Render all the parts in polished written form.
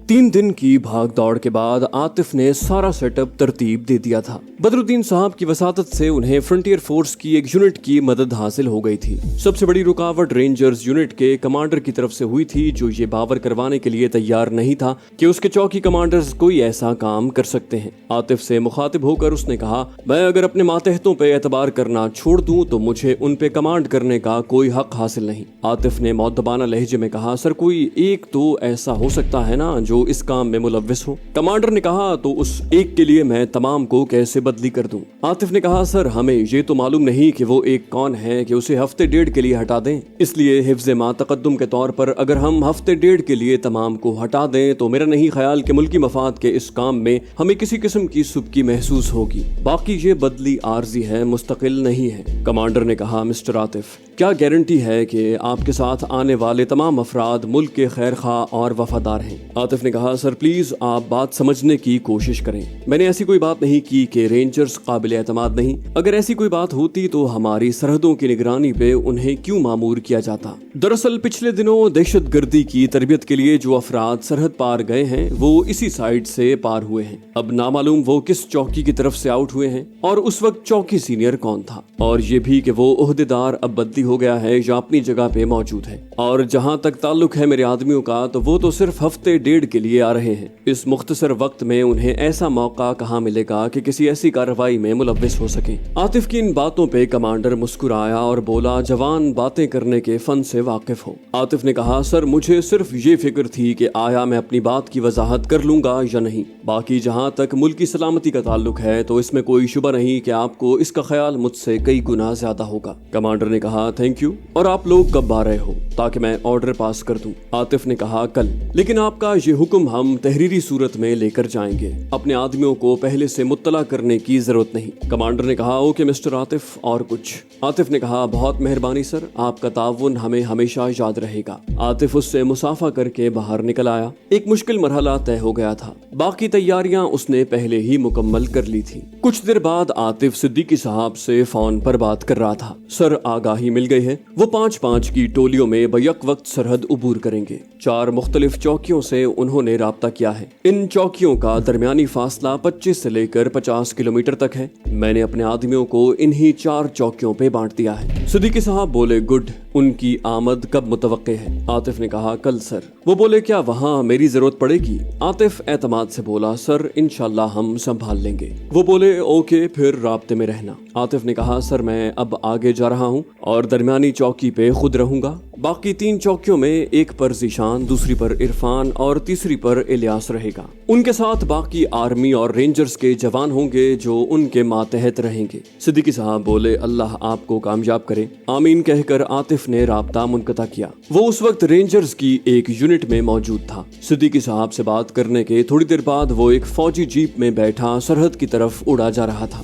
3 दिन की भाग दौड़ के बाद आतिफ ने सारा सेटअप तरतीब दे दिया था। बदरुद्दीन साहब की वसातत से उन्हें फ्रंटियर फोर्स की एक यूनिट की मदद हासिल हो गई थी। सबसे बड़ी रुकावट रेंजर्स यूनिट के कमांडर की तरफ से हुई थी, जो ये बावर करवाने के लिए तैयार नहीं था कि उसके चौकी कमांडर्स कोई ऐसा काम कर सकते हैं। आतिफ से मुखातिब होकर उसने कहा, मैं अगर अपने मातहतों पे एतबार करना छोड़ दूं तो मुझे उन पे कमांड करने का कोई हक हासिल नहीं। आतिफ ने मौदबाना लहजे में कहा, सर कोई एक तो ऐसा हो सकता है ना जो इस काम में मुलव्विस हो। कमांडर ने कहा, तो उस एक के लिए मैं तमाम को कैसे बदली कर दूं? आतिफ ने कहा, सर हमें ये तो मालूम नहीं कि वो एक कौन है कि उसे हफ्ते डेढ़ के लिए हटा दें। इसलिए हिफ्ज़े मा तक़द्दुम के तौर पर अगर हम हफ्ते डेढ़ के लिए तमाम को हटा दें तो मेरा नहीं ख्याल कि मुल्की मफाद के इस काम में हमें किसी किस्म की सुबकी महसूस होगी। बाकी ये बदली आर्जी है, मुस्तकिल नहीं है। कमांडर ने कहा, मिस्टर आतिफ, क्या गारंटी है कि आपके साथ आने वाले तमाम अफराद मुल्क के खैर खा और वफादार हैं? आतिफ ने कहा, सर प्लीज आप बात समझने की कोशिश करें। मैंने ऐसी कोई बात नहीं की कि रेंजर्स काबिल एतमाद नहीं। अगर ऐसी कोई बात होती तो हमारी सरहदों की निगरानी पे उन्हें क्यों मामूर किया जाता? दरअसल पिछले दिनों दहशत गर्दी की तरबियत के लिए जो अफराद सरहद पार गए हैं वो इसी साइड से पार हुए हैं। अब नामालूम वो किस चौकी की तरफ से आउट हुए हैं और उस वक्त चौकी सीनियर कौन था, और ये भी कि वो ओहदेदार अब बदली हो गया है या अपनी जगह पे मौजूद है। और जहाँ तक ताल्लुक है मेरे आदमियों का, तो वो तो सिर्फ हफ्ते डेढ़ के लिए आ रहे हैं। इस मुख्तसर वक्त में उन्हें ऐसा मौका कहाँ मिलेगा कि किसी ऐसी कार्रवाई में मुलव्विस हो सके? आतिफ की इन बातों पे कमांडर मुस्कुराया और बोला, जवान बातें करने के फन से वाकिफ हो। आतिफ ने कहा, सर मुझे सिर्फ ये फिक्र थी कि आया मैं अपनी बात की वजाहत कर लूंगा या नहीं। बाकी जहाँ तक मुल्क की सलामती का ताल्लुक है तो इसमें कोई शुबा नहीं कि आपको इसका ख्याल मुझसे कई गुना ज्यादा होगा। कमांडर ने कहा, थैंक यू। और आप लोग कब आ रहे हो ताकि मैं ऑर्डर पास कर दूं? आतिफ ने कहा, कल। लेकिन आपका ये हुक्म हम तहरीरी सूरत में लेकर जाएंगे। अपने आदमियों को पहले से मुत्तला करने की जरूरत नहीं। कमांडर ने कहा, ओके मिस्टर आतिफ, और कुछ? आतिफ ने कहा, बहुत मेहरबानी सर, आपका ताउन हमें हमेशा याद रहेगा। आतिफ उससे मुसाफा करके बाहर निकल आया। एक मुश्किल मरहला तय हो गया था। बाकी तैयारियां उसने पहले ही मुकम्मल कर ली थी। कुछ देर बाद आतिफ सिद्दीकी साहब से फोन पर बात कर रहा था। सर आगाही मिल गई है, वो 5-5 की टोलियों में बैक वक्त सरहद उबूर करेंगे। 4 मुख्तलिफ चौकियों से उन्होंने राब्ता किया है। इन चौकियों का दरमियानी फासला 25 से लेकर 50 किलोमीटर तक है। मैंने अपने आदमियों को इन्हीं 4 चौकियों पे बांट दिया है। सिद्दीकी साहब बोले, गुड। उनकी आमद कब मुतवक्के है? आतिफ ने कहा, कल सर। वो बोले, क्या वहाँ मेरी जरूरत पड़ेगी? आतिफ एतमाद से बोला, सर इंशाल्लाह हम संभाल लेंगे। वो बोले, ओके, फिर राब्ते में रहना। आतिफ ने कहा, सर मैं अब आगे जा रहा हूँ और दरमियानी चौकी पे खुद रहूंगा। बाकी 3 चौकियों में एक पर जीशान, दूसरी पर इरफान और तीसरी पर इलियास रहेगा। उनके साथ बाकी आर्मी और रेंजर्स के जवान होंगे जो उनके मातहत रहेंगे। सिद्दीकी साहब बोले, अल्लाह आपको कामयाब करे। आमीन कहकर आतिफ ने राब्ता मुनक़ता किया। वो उस वक्त रेंजर्स की एक यूनिट में मौजूद था। सिद्दीकी साहब से बात करने के थोड़ी देर बाद वो एक फौजी जीप में बैठा सरहद की तरफ उड़ा जा रहा था।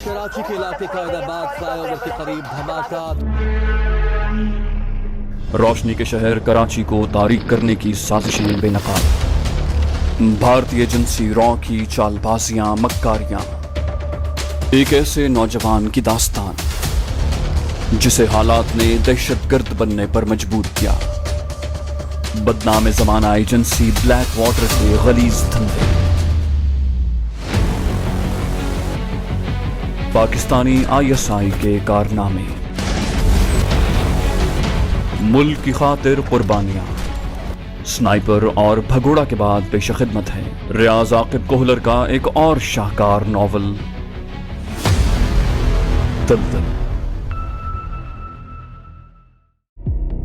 कराची के इलाके कायदाबाद फ्लाईओवर के करीब धमाका। रोशनी के शहर कराची को तारीक करने की साजिशें बेनकाब। भारतीय एजेंसी रॉ की चालबाजियां, मक्कारियां। एक ऐसे नौजवान की दास्तान जिसे हालात ने दहशतगर्द बनने पर मजबूर किया। बदनाम जमाना एजेंसी ब्लैक वाटर के गलीज धंधे। पाकिस्तानी ISI के कारनामे। मुल्क की खातिर कुर्बानियां। स्नाइपर और भगोड़ा के बाद पेश खिदमत है रियाज आकिब कोहलर का एक और शाहकार नॉवल दलदल।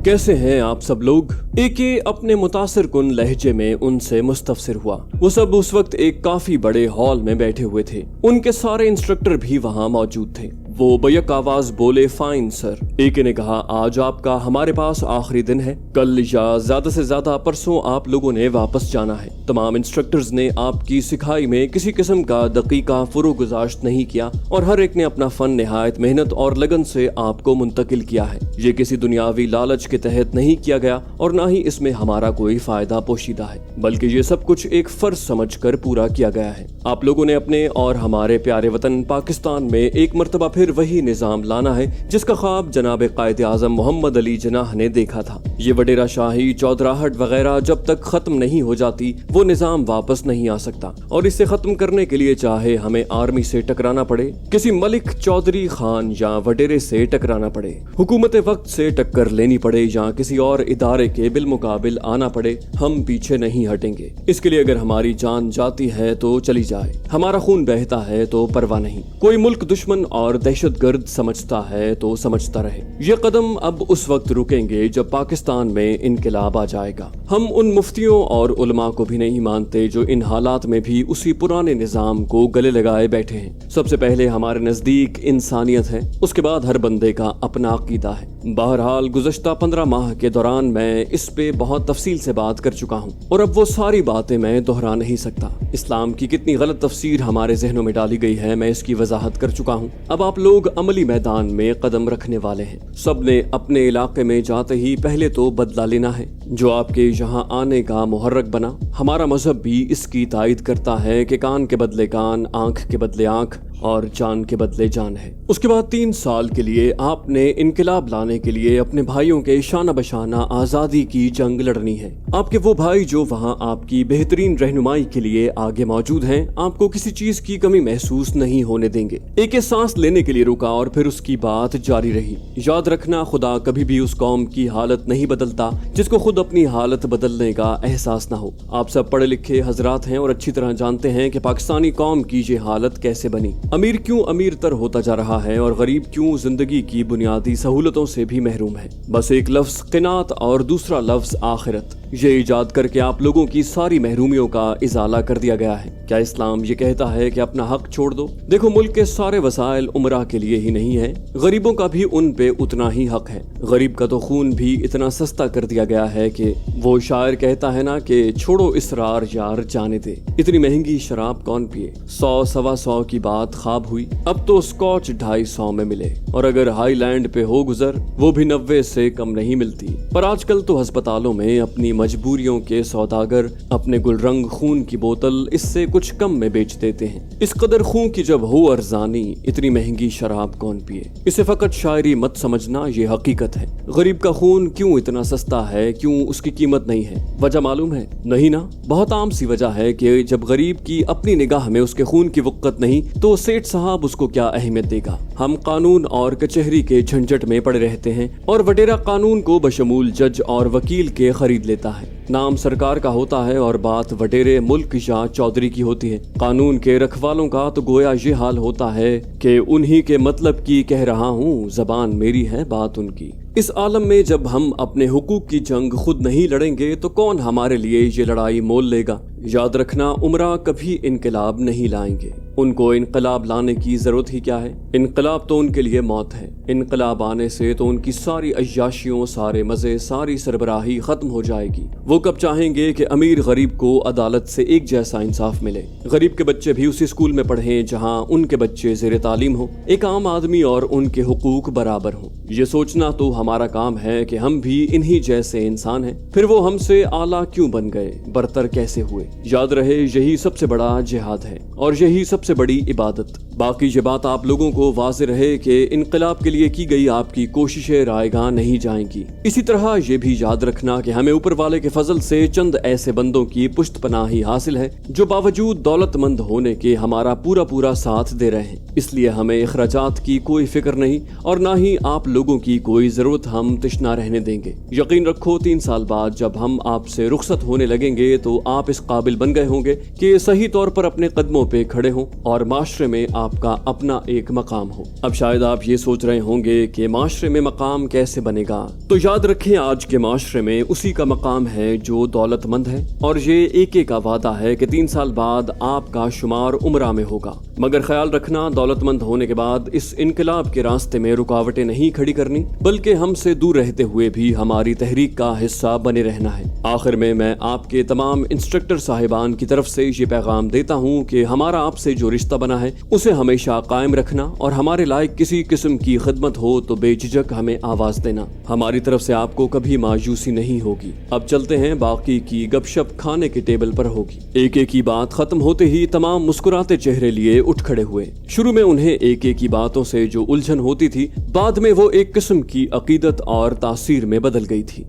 कैसे हैं आप सब लोग? एके अपने मुतासिर कुन लहजे में उनसे मुस्तफसिर हुआ। वो सब उस वक्त एक काफी बड़े हॉल में बैठे हुए थे। उनके सारे इंस्ट्रक्टर भी वहाँ मौजूद थे। वो बैक आवाज बोले, फाइन सर। एके ने कहा, आज आपका हमारे पास आखिरी दिन है। कल या ज्यादा से ज्यादा परसों आप लोगों ने वापस जाना है। तमाम इंस्ट्रक्टर्स ने आपकी सिखाई में किसी किस्म का दकीका फुरोगुजाश्त नहीं किया और हर एक ने अपना फन निहायत मेहनत और लगन से आपको मुंतकिल किया है। ये किसी दुनियावी लालच के तहत नहीं किया गया और ना ही इसमें हमारा कोई फायदा पोशीदा है, बल्कि ये सब कुछ एक फर्ज समझकर पूरा किया गया है। आप लोगों ने अपने और हमारे प्यारे वतन पाकिस्तान में एक मर्तबा फिर پھر وہی نظام لانا ہے جس کا خواب جناب قائد اعظم محمد علی جناح نے دیکھا تھا۔ یہ وڈیرا شاہی، چودراہٹ وغیرہ جب تک ختم نہیں ہو جاتی وہ نظام واپس نہیں آ سکتا، اور اسے ختم کرنے کے لیے چاہے ہمیں آرمی سے ٹکرانا پڑے، کسی ملک چودھری خان یا وڈیرے سے ٹکرانا پڑے، حکومت وقت سے ٹکر لینی پڑے یا کسی اور ادارے کے بالمقابل آنا پڑے، ہم پیچھے نہیں ہٹیں گے۔ اس کے لیے اگر ہماری جان جاتی ہے تو چلی جائے، ہمارا خون بہتا ہے تو پرواہ نہیں، کوئی ملک دشمن اور دہشت گرد سمجھتا ہے تو سمجھتا رہے۔ یہ قدم اب اس وقت رکیں گے جب پاکستان میں انقلاب آ جائے گا۔ ہم ان مفتیوں اور علماء کو بھی نہیں مانتے جو ان حالات میں بھی اسی پرانے نظام کو گلے لگائے بیٹھے ہیں۔ سب سے پہلے ہمارے نزدیک انسانیت ہے، اس کے بعد ہر بندے کا اپنا عقیدہ ہے۔ بہرحال گزشتہ 15 ماہ کے دوران میں اس پہ بہت تفصیل سے بات کر چکا ہوں، اور اب وہ ساری باتیں میں دہرا نہیں سکتا۔ اسلام کی کتنی غلط تفسیر ہمارے ذہنوں میں ڈالی گئی ہے میں اس کی وضاحت کر چکا ہوں۔ اب آپ لوگ عملی میدان میں قدم رکھنے والے ہیں۔ سب نے اپنے علاقے میں جاتے ہی پہلے تو بدلہ لینا ہے جو آپ کے یہاں آنے کا محرک بنا۔ ہمارا مذہب بھی اس کی تائید کرتا ہے کہ کان کے بدلے کان، آنکھ کے بدلے آنکھ اور جان کے بدلے جان ہے۔ اس کے بعد 3 سال کے لیے آپ نے انقلاب لانے کے لیے اپنے بھائیوں کے شانہ بشانہ آزادی کی جنگ لڑنی ہے۔ آپ کے وہ بھائی جو وہاں آپ کی بہترین رہنمائی کے لیے آگے موجود ہیں آپ کو کسی چیز کی کمی محسوس نہیں ہونے دیں گے۔ ایک سانس لینے کے لیے رکا اور پھر اس کی بات جاری رہی۔ یاد رکھنا، خدا کبھی بھی اس قوم کی حالت نہیں بدلتا جس کو خود اپنی حالت بدلنے کا احساس نہ ہو۔ آپ سب پڑھے لکھے حضرات ہیں اور اچھی طرح جانتے ہیں کہ پاکستانی قوم کی یہ حالت کیسے بنی۔ امیر کیوں امیر تر ہوتا جا رہا ہے اور غریب کیوں زندگی کی بنیادی سہولتوں سے بھی محروم ہے۔ بس ایک لفظ قناعت اور دوسرا لفظ آخرت، یہ ایجاد کر کے آپ لوگوں کی ساری محرومیوں کا ازالہ کر دیا گیا ہے۔ کیا اسلام یہ کہتا ہے کہ اپنا حق چھوڑ دو؟ دیکھو، ملک کے سارے وسائل عمرہ کے لیے ہی نہیں ہے، غریبوں کا بھی ان پہ اتنا ہی حق ہے۔ غریب کا تو خون بھی اتنا سستا کر دیا گیا ہے کہ وہ شاعر کہتا ہے نا کہ چھوڑو اسرار یار جانے دے، اتنی مہنگی شراب کون پیے، 100 سوا 100 کی بات خواب ہوئی، اب تو اسکاچ 250 میں ملے، اور اگر ہائی لینڈ پہ ہو گزر وہ بھی 90 سے کم نہیں ملتی۔ پر آج کل تو ہسپتالوں میں اپنی مجبوریوں کے سوداگر اپنے گل رنگ خون کی بوتل اس سے کچھ کم میں بیچ دیتے ہیں۔ اس قدر خون کی جب ہو ارزانی، اتنی مہنگی شراب کون پیے؟ اسے فقط شاعری مت سمجھنا، یہ حقیقت ہے۔ غریب کا خون کیوں اتنا سستا ہے، کیوں اس کی قیمت نہیں ہے؟ وجہ معلوم ہے؟ نہیں نا؟ بہت عام سی وجہ ہے کہ جب غریب کی اپنی نگاہ میں اس کے خون کی وقت نہیں تو سیٹھ صاحب اس کو کیا اہمیت دے گا؟ ہم قانون اور کچہری کے جھنجٹ میں پڑے رہتے ہیں اور وڈیرا قانون کو بشمول جج اور وکیل کے خرید لیتا ہے۔ نام سرکار کا ہوتا ہے اور بات وڈیرے ملک یا چودھری کی ہوتی ہے۔ قانون کے رکھوالوں کا تو گویا یہ حال ہوتا ہے کہ انہی کے مطلب کی کہہ رہا ہوں، زبان میری ہے بات ان کی۔ اس عالم میں جب ہم اپنے حقوق کی جنگ خود نہیں لڑیں گے تو کون ہمارے لیے یہ لڑائی مول لے گا؟ یاد رکھنا، عمرہ کبھی انقلاب نہیں لائیں گے، ان کو انقلاب لانے کی ضرورت ہی کیا ہے؟ انقلاب تو ان کے لیے موت ہے۔ انقلاب آنے سے تو ان کی ساری عیاشیوں، سارے مزے، ساری سربراہی ختم ہو جائے گی۔ وہ کب چاہیں گے کہ امیر غریب کو عدالت سے ایک جیسا انصاف ملے، غریب کے بچے بھی اسی اسکول میں پڑھیں جہاں ان کے بچے زیر تعلیم ہوں، ایک عام آدمی اور ان کے حقوق برابر ہوں۔ یہ سوچنا تو ہمارا کام ہے کہ ہم بھی انہی جیسے انسان ہیں، پھر وہ ہم سے اعلیٰ کیوں بن گئے، برتر کیسے ہوئے؟ یاد رہے، یہی سب سے بڑا جہاد ہے اور یہی سب سے بڑی عبادت۔ باقی یہ بات آپ لوگوں کو واضح رہے کہ انقلاب کے لیے کی گئی آپ کی کوششیں رائے گاں نہیں جائیں گی۔ اسی طرح یہ بھی یاد رکھنا کہ ہمیں اوپر والے کے فضل سے چند ایسے بندوں کی پشت پناہی حاصل ہے جو باوجود دولت مند ہونے کے ہمارا پورا ساتھ دے رہے ہیں۔ اس لیے ہمیں اخراجات کی کوئی فکر نہیں اور نہ ہی آپ لوگوں کی کوئی ضرورت ہم تشنا رہنے دیں گے۔ یقین رکھو، 3 سال بعد جب ہم آپ سے رخصت ہونے لگیں گے تو آپ اس قابل بن گئے ہوں گے کہ صحیح طور پر اپنے قدموں پہ کھڑے ہوں اور معاشرے میں آپ کا اپنا ایک مقام ہو۔ اب شاید آپ یہ سوچ رہے ہوں گے کہ معاشرے میں مقام کیسے بنے گا؟ تو یاد رکھیں، آج کے معاشرے میں اسی کا مقام ہے جو دولت مند ہے، اور یہ ایک کا وعدہ ہے کہ 3 سال بعد آپ کا شمار عمرہ میں ہوگا۔ مگر خیال رکھنا، دولت مند ہونے کے بعد اس انقلاب کے راستے میں رکاوٹیں نہیں کھڑی کرنی، بلکہ ہم سے دور رہتے ہوئے بھی ہماری تحریک کا حصہ بنے رہنا ہے۔ آخر میں آپ کے تمام انسٹرکٹر صاحبان کی طرف سے یہ پیغام دیتا ہوں کہ ہمارا آپ سے जो रिश्ता बना है उसे हमेशा कायम रखना और हमारे लायक किसी किस्म की खिदमत हो तो बेझिझक हमें आवाज देना। हमारी तरफ से आपको कभी मायूसी नहीं होगी। अब चलते हैं, बाकी की गपशप खाने के टेबल पर होगी। एक एक की बात खत्म होते ही तमाम मुस्कुराते चेहरे लिए उठ खड़े हुए। शुरू में उन्हें एक एक की बातों से जो उलझन होती थी, बाद में वो एक किस्म की अकीदत और तासीर में बदल गई थी।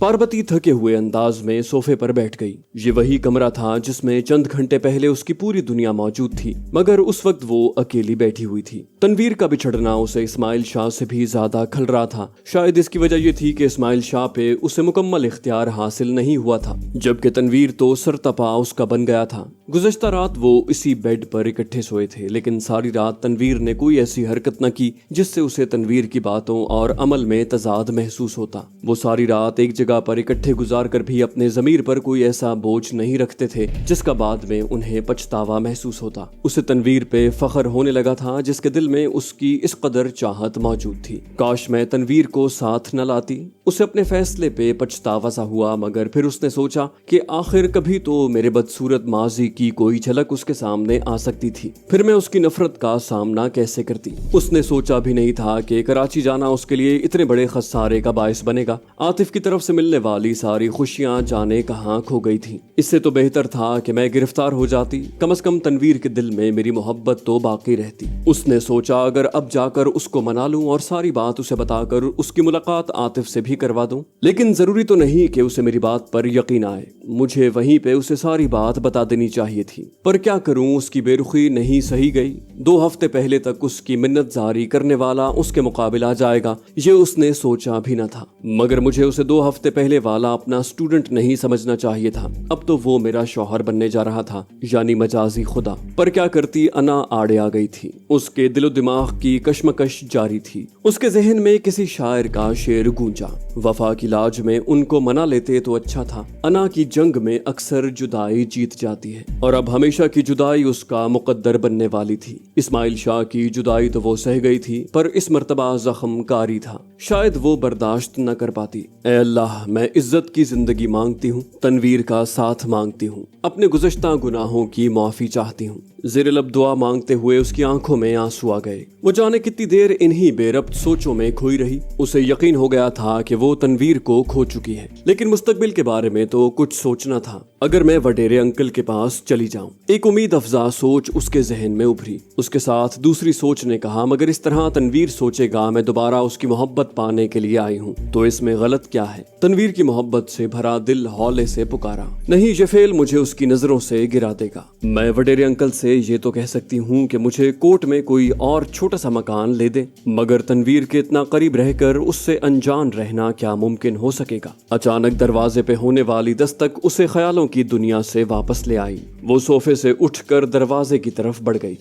पार्वती थके हुए अंदाज में सोफे पर बैठ गई। ये वही कमरा था जिसमें चंद घंटे पहले उसकी पूरी दुनिया मौजूद थी, मगर उस वक्त वो अकेली बैठी हुई थी। तनवीर का बिछड़ना उसे इस्माइल शाह से भी ज्यादा खल रहा था। शायद इसकी वजह ये थी कि इस्माइल शाह पे उसे मुकम्मल इख्तियार हासिल नहीं हुआ था, जबकि तनवीर तो सरतपा उसका बन गया था। गुज़श्ता रात वो इसी बेड पर इकट्ठे सोए थे, लेकिन सारी रात तनवीर ने कोई ऐसी हरकत न की जिससे उसे तनवीर की बातों और अमल में तजाद महसूस होता। वो सारी रात एक जगह पर इकट्ठे गुजार कर भी अपने ज़मीर पर कोई ऐसा बोझ नहीं रखते थे जिसका बाद में उन्हें पछतावा महसूस होता। उसे तनवीर पे फख्र होने लगा था जिसके दिल में उसकी इस कदर चाहत मौजूद थी। काश मैं तनवीर को साथ न लाती। उसे अपने फैसले पे पछतावा सा हुआ, मगर फिर उसने सोचा कि आखिर कभी तो मेरे बदसूरत माजी की कोई झलक उसके सामने आ सकती थी, फिर मैं उसकी नफरत का सामना कैसे करती। उसने सोचा भी नहीं था कि कराची जाना उसके लिए इतने बड़े खसारे का बायस बनेगा। आतिफ की तरफ से मिलने वाली सारी खुशियां जाने कहां खो गई थी। इससे तो बेहतर था कि मैं गिरफ्तार हो जाती, कम से कम तनवीर के दिल में मेरी मोहब्बत तो बाकी रहती। उसने सोचा अगर अब जाकर उसको मना लूं और सारी बात उसे बताकर उसकी मुलाकात आतिफ से भी करवा दूं, लेकिन जरूरी तो नहीं कि उसे मेरी बात पर यकीन आए। मुझे वहीं पे उसे सारी बात बता देनी चाहिए थी, पर क्या करूं, उसकी बेरुखी नहीं सही गई। 2 हफ्ते पहले तक उसकी मिन्नत जारी करने वाला उसके मुकाबिल आ जाएगा, ये उसने सोचा भी न था। मगर मुझे उसे 2 हफ्ते पहले वाला अपना स्टूडेंट नहीं समझना चाहिए था। अब तो वो मेरा शौहर बनने जा रहा था, यानी मजाजी खुदा। पर क्या करती, अना आड़े आ गई थी। उसके दिलो दिमाग की कशमकश जारी थी। उसके जहन में किसी शायर का शेर गूंजा, वफा की लाज में उनको मना लेते तो अच्छा था। अना की जंग में अक्सर जुदाई जीत जाती है, और अब हमेशा की जुदाई उसका मुकद्दर बनने वाली थी। इस्माइल शाह की जुदाई तो वो सह गई थी, पर इस मर्तबा जख्म कारी था, शायद वो बर्दाश्त न कर पाती। ऐ अल्लाह, मैं इज्जत की जिंदगी मांगती हूँ, तनवीर का साथ मांगती हूँ, अपने गुज़श्ता गुनाहों की माफी चाहती हूँ। ज़ेर लब दुआ मांगते हुए उसकी आंखों में आंसू आ गए। वो जाने कितनी देर इन्हीं बेरब्त सोचों में खोई रही। उसे यकीन हो गया था कि वो तनवीर को खो चुकी है, लेकिन मुस्तकबिल के बारे में तो कुछ सोचना था। अगर मैं वडेरे अंकल के पास चली जाऊं, एक उम्मीद अफजा सोच उसके जहन में उभरी। उसके साथ दूसरी सोच ने कहा, मगर इस तरह तनवीर सोचेगा मैं दोबारा उसकी मोहब्बत पाने के लिए आई हूँ, तो इसमें गलत क्या है। तनवीर की मोहब्बत से भरा दिल हौले से पुकारा, नहीं ये फेल मुझे उसकी नजरों से गिरा देगा। मैं वडेरे अंकल से ये तो कह सकती हूँ कि मुझे कोर्ट में कोई और छोटा सा मकान ले दे, मगर तनवीर के इतना करीब रहकर उससे अनजान रहना क्या मुमकिन हो सकेगा। अचानक दरवाजे पे होने वाली दस्तक उसे ख्यालों की दुनिया से वापस ले आई। वो सोफे से उठकर दरवाजे की तरफ बढ़ गई।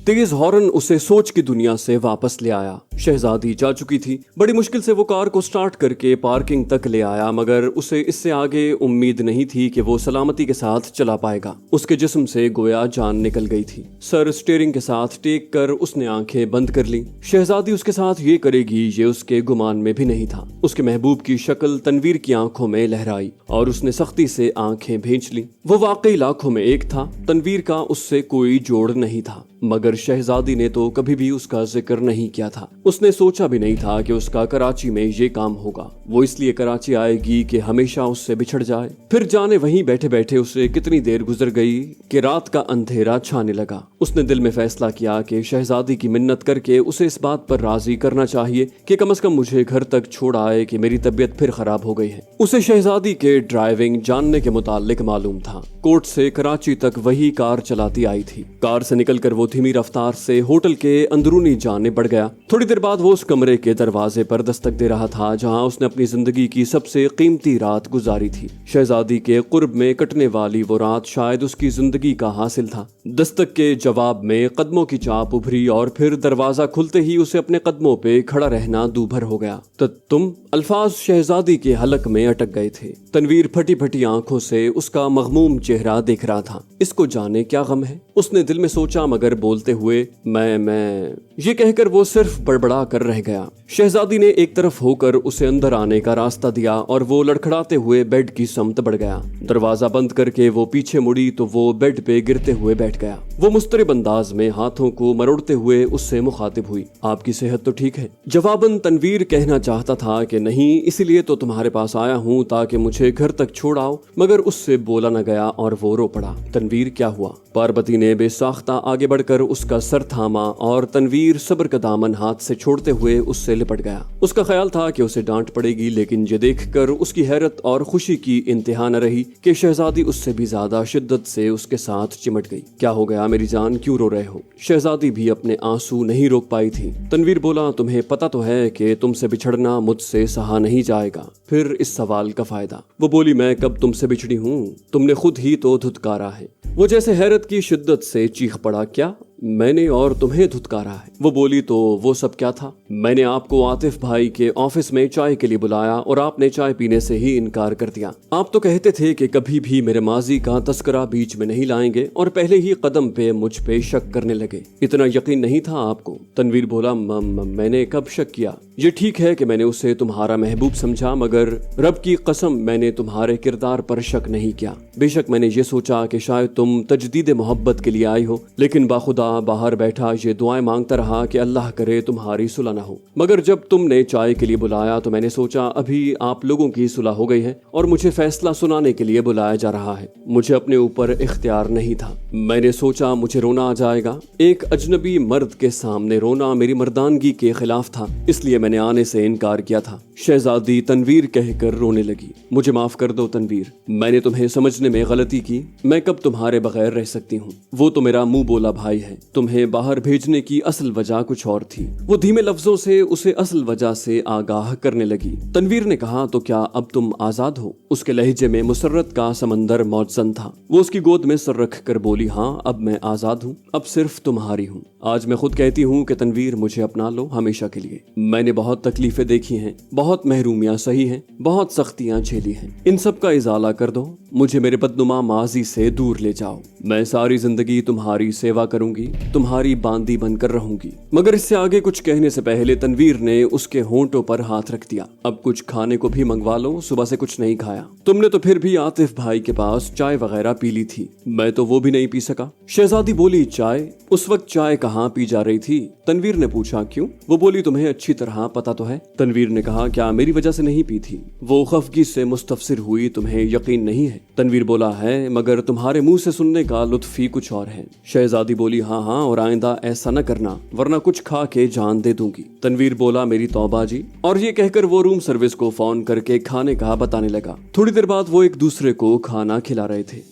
तेज हॉर्न उसे सोच की दुनिया से वापस ले आया। शहजादी जा चुकी थी। बड़ी मुश्किल से वो कार को स्टार्ट करके पार्किंग तक ले आया, मगर उसे इससे आगे उम्मीद नहीं थी कि वो सलामती के साथ चला पाएगा। उसके जिस्म से गोया जान निकल गई थी। सर स्टीयरिंग के साथ टेक कर उसने आंखें बंद कर ली। शहजादी उसके साथ ये करेगी ये उसके गुमान में भी नहीं था। उसके महबूब की शक्ल तनवीर की आंखों में लहराई और उसने सख्ती से आंखें भींच ली। वो वाकई लाखों में एक था। तनवीर का उससे कोई जोड़ नहीं था, मगर शहजादी ने तो कभी भी उसका जिक्र नहीं किया था। उसने सोचा भी नहीं था कि उसका कराची में ये काम होगा। वो इसलिए कराची आएगी कि हमेशा उससे बिछड़ जाए। फिर जाने वहीं बैठे बैठे उसे कितनी देर गुजर गई कि रात का अंधेरा छाने लगा। उसने दिल में फैसला किया कि शहजादी की मिन्नत करके उसे इस बात पर राजी करना चाहिए कि कम से कम मुझे घर तक छोड़ आए कि मेरी तबीयत फिर खराब हो गई है। उसे शहजादी के ड्राइविंग जानने के मुतालिक मालूम था। कोर्ट से कराची तक वही कार चलाती आई थी। कार से निकलकर वो धीमी रफ्तार से होटल के अंदरूनी जाने बढ़ गया। थोड़ी देर बाद वो उस कमरे के दरवाजे पर दस्तक दे रहा था जहां उसने अपनी जिंदगी की सबसे कीमती रात गुजारी थी। शहजादी के कुर्ब में कटने वाली वो रात शायद उसकी जिंदगी का हासिल था। दस्तक के जवाब में कदमों की चाप उभरी और फिर दरवाजा खुलते ही उसे अपने कदमों पे खड़ा रहना दूभर हो गया। तुम अल्फाज शहजादी के हलक में अटक गए थे। तनवीर फटी फटी आंखों से उसका मगमूम चेहरा देख रहा था। इसको जाने क्या गम है, उसने दिल में सोचा, मगर बोलते हुए मैं ये कहकर वो सिर्फ बड़बड़ा कर रह गया। शहजादी ने एक तरफ होकर उसे अंदर आने का रास्ता दिया और वो लड़खड़ाते हुए बेड की समत बढ़ गया। दरवाजा बंद करके वो पीछे मुड़ी तो वो बेड पे गिरते हुए बैठ गया। वो मुस्तरिब अंदाज में हाथों को मरोड़ते हुए उससे मुखातिब हुई, आपकी सेहत तो ठीक है? जवाबन तनवीर कहना चाहता था कि नहीं, इसीलिए तो तुम्हारे पास आया हूँ ताकि मुझे घर तक छोड़ाओ, मगर उससे बोला न गया और वो रो पड़ा। तनवीर क्या हुआ? पार्वती ने बेसाख्ता आगे बढ़कर उसका सर थामा और तनवीर सब्र का दामन हाथ से छोड़ते हुए उससे लिपट गया। उसका ख्याल था कि उसे डांट पड़ेगी, लेकिन ये देखकर उसकी हैरत और खुशी की इंतहा न रही कि शहजादी उससे भी ज्यादा शिद्दत से उसके साथ चिमट गई। क्या हो गया मेरी जान, क्यों रो रहे हो? शहजादी भी अपने आंसू नहीं रोक पाई थी। तनवीर बोला, तुम्हें पता तो है कि तुमसे बिछड़ना मुझसे सहा नहीं जाएगा, फिर इस सवाल का फायदा? वो बोली, मैं कब तुमसे बिछड़ी हूँ? तुमने खुद ही तो धुतकारा है। वो जैसे हैरत की शिद्दत से चीख पड़ा, क्या मैंने और तुम्हें धुतकारा है? वो बोली, तो वो सब क्या था? मैंने आपको आतिफ भाई के ऑफिस में चाय के लिए बुलाया और आपने चाय पीने से ही इनकार कर दिया। आप तो कहते थे कि कभी भी मेरे माजी का तस्करा बीच में नहीं लाएंगे और पहले ही कदम पे मुझ पे शक करने लगे। इतना यकीन नहीं था आपको? तनवीर बोला, मैंने कब शक किया? ये ठीक है कि मैंने उसे तुम्हारा महबूब समझा, मगर रब की कसम मैंने तुम्हारे किरदार पर शक नहीं किया। बेशक मैंने ये सोचा कि शायद तुम तजदीद मोहब्बत के लिए आई हो, लेकिन बाखुदा बाहर बैठा ये दुआएं मांगता रहा कि अल्लाह करे तुम्हारी सुलह न हो। मगर जब तुमने चाय के लिए बुलाया तो मैंने सोचा अभी आप लोगों की सुलह हो गई है और मुझे फैसला सुनाने के लिए बुलाया जा रहा है। मुझे अपने ऊपर इख्तियार नहीं था। मैंने सोचा मुझे रोना आ जाएगा। एक अजनबी मर्द के सामने रोना मेरी मर्दानगी के खिलाफ था, इसलिए मैंने आने से इनकार किया था। शहजादी तनवीर कहकर रोने लगी। मुझे माफ कर दो तनवीर, मैंने तुम्हें समझने में गलती की। मैं कब तुम्हारे बगैर रह सकती हूँ? वो तो मेरा मुंह बोला भाई है। तुम्हें बाहर भेजने की असल वजह कुछ और थी। वो धीमे लफ्जों से उसे असल वजह से आगाह करने लगी। तनवीर ने कहा, तो क्या अब तुम आजाद हो? उसके लहजे में मुसर्रत का समंदर मौजन था। वो उसकी गोद में सर रख कर बोली, हाँ अब मैं आजाद हूँ, अब सिर्फ तुम्हारी हूँ। आज मैं खुद कहती हूँ कि तनवीर मुझे अपना लो हमेशा के लिए। मैंने बहुत तकलीफें देखी हैं, बहुत महरूमियां सही हैं, बहुत सख्तियां झेली हैं। इन सब का इजाला कर दो, मुझे मेरे बदनुमा माजी से दूर ले जाओ। मैं सारी जिंदगी तुम्हारी सेवा करूंगी, तुम्हारी बांदी बनकर रहूंगी। मगर इससे आगे कुछ कहने से पहले तनवीर ने उसके होंठों पर हाथ रख दिया। अब कुछ खाने को भी मंगवा लो, सुबह से कुछ नहीं खाया। तुमने तो फिर भी आतिफ भाई के पास चाय वगैरह पी ली थी, मैं तो वो भी नहीं पी सका। शहजादी बोली, चाय? उस वक्त चाय कहाँ पी जा रही थी? तनवीर ने पूछा, क्यों? वो बोली, तुम्हें अच्छी तरह पता तो है। तनवीर ने कहा, क्या मेरी वजह से नहीं पी थी? वो खफगी से मुस्तफसिर हुई, तुम्हें यकीन नहीं है? तनवीर बोला, है, मगर तुम्हारे मुंह से सुनने का लुत्फ ही कुछ और है। शहजादी बोली, हाँ हाँ, और आइंदा ऐसा न करना वरना कुछ खा के जान दे दूंगी। तनवीर बोला, मेरी तौबा जी। और ये कहकर वो रूम सर्विस को फोन करके खाने का बताने लगा। थोड़ी देर बाद वो एक दूसरे को खाना खिला रहे थे।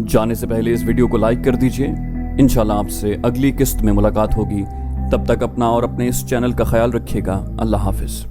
जाने से पहले इस वीडियो को लाइक कर दीजिए। इंशाल्लाह आपसे अगली किस्त में मुलाकात होगी। तब तक अपना और अपने इस चैनल का ख्याल रखिएगा। अल्लाह हाफिज।